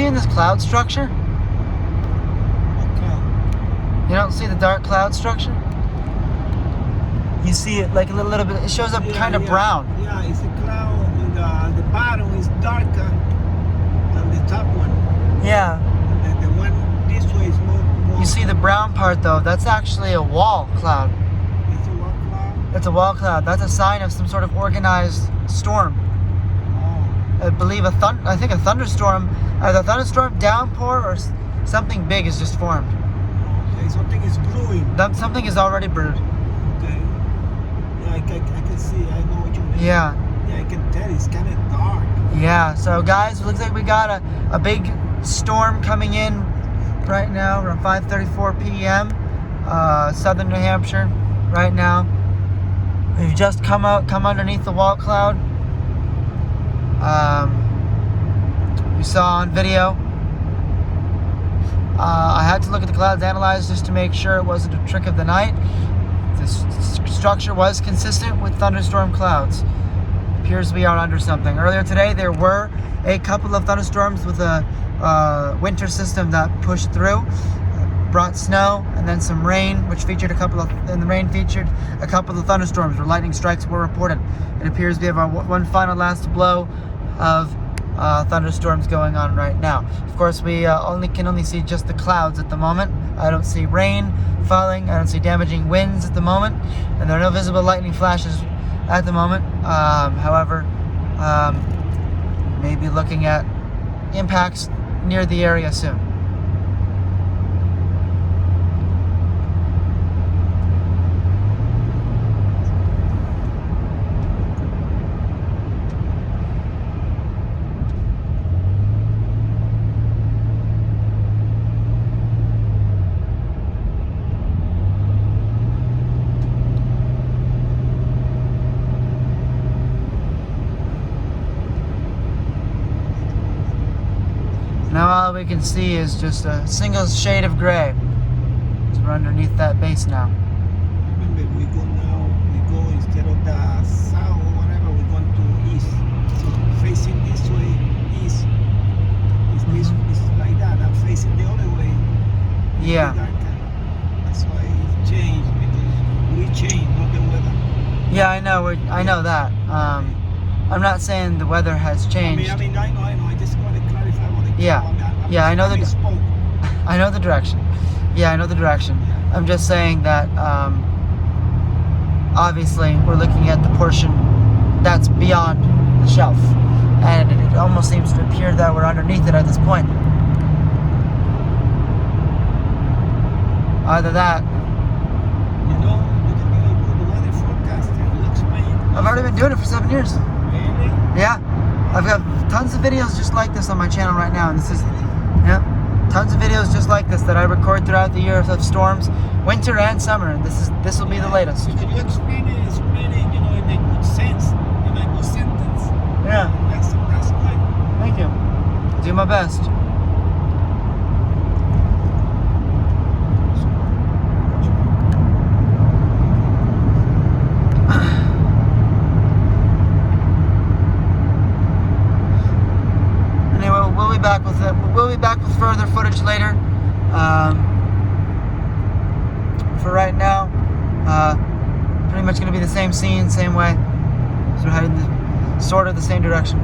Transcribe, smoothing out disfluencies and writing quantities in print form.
seeing this cloud structure? What cloud? You don't see the dark cloud structure? You see it like a little bit, it shows up kind of brown. Yeah, it's a cloud on the bottom is darker than the top one. Yeah. And the one this way is more. You see the brown part though, that's actually a wall cloud. It's a wall cloud? It's a wall cloud. That's a sign of some sort of organized storm. Oh. I believe I think a thunderstorm, either a thunderstorm, downpour, or something big is just formed. Okay, something is brewing. Something is already brewed. Okay. Yeah, I can see. I know what you mean. Yeah. Yeah, I can tell. It's kind of dark. Yeah. So guys, it looks like we got a big storm coming in right now around 5:34 p.m. Southern New Hampshire right now. We've just come underneath the wall cloud. You saw on video. I had to look at the clouds analyzed just to make sure it wasn't a trick of the night. This structure was consistent with thunderstorm clouds. Appears we are under something. Earlier today, there were a couple of thunderstorms with a winter system that pushed through, brought snow, and then some rain, which featured and the rain featured a couple of thunderstorms where lightning strikes were reported. It appears we have our one final last blow of thunderstorms going on right now. Of course, we can only see just the clouds at the moment. I don't see rain falling. I don't see damaging winds at the moment, and there are no visible lightning flashes at the moment. However, maybe looking at impacts near the area soon. Now all we can see is just a single shade of gray. So we're underneath that base now. Remember, we go instead of the south or whatever, we're going to east. So facing this way, east. It's like that. I'm facing the other way. Yeah. That's why it changed, because we changed, not the weather. Yeah, I know. I know that. I'm not saying the weather has changed. I know. I just want to clarify what the Yeah. Yeah, I know the direction. Yeah, I know the direction. I'm just saying that obviously we're looking at the portion that's beyond the shelf, and it almost seems to appear that we're underneath it at this point. Either that. You know, you can be a good weather forecaster. You explain. I've already been doing it for 7 years. Really? Yeah. I've got tons of videos just like this on my channel right now, and this is, yeah, tons of videos just like this that I record throughout the years of storms, winter and summer, and this will be the latest. Can you explain it, you know, in a good sense, in a good sentence? Yeah. That's good. Thank you. I'll do my best. We'll be back with further footage later. For right now, pretty much going to be the same scene, same way. So we're heading sort of the same direction.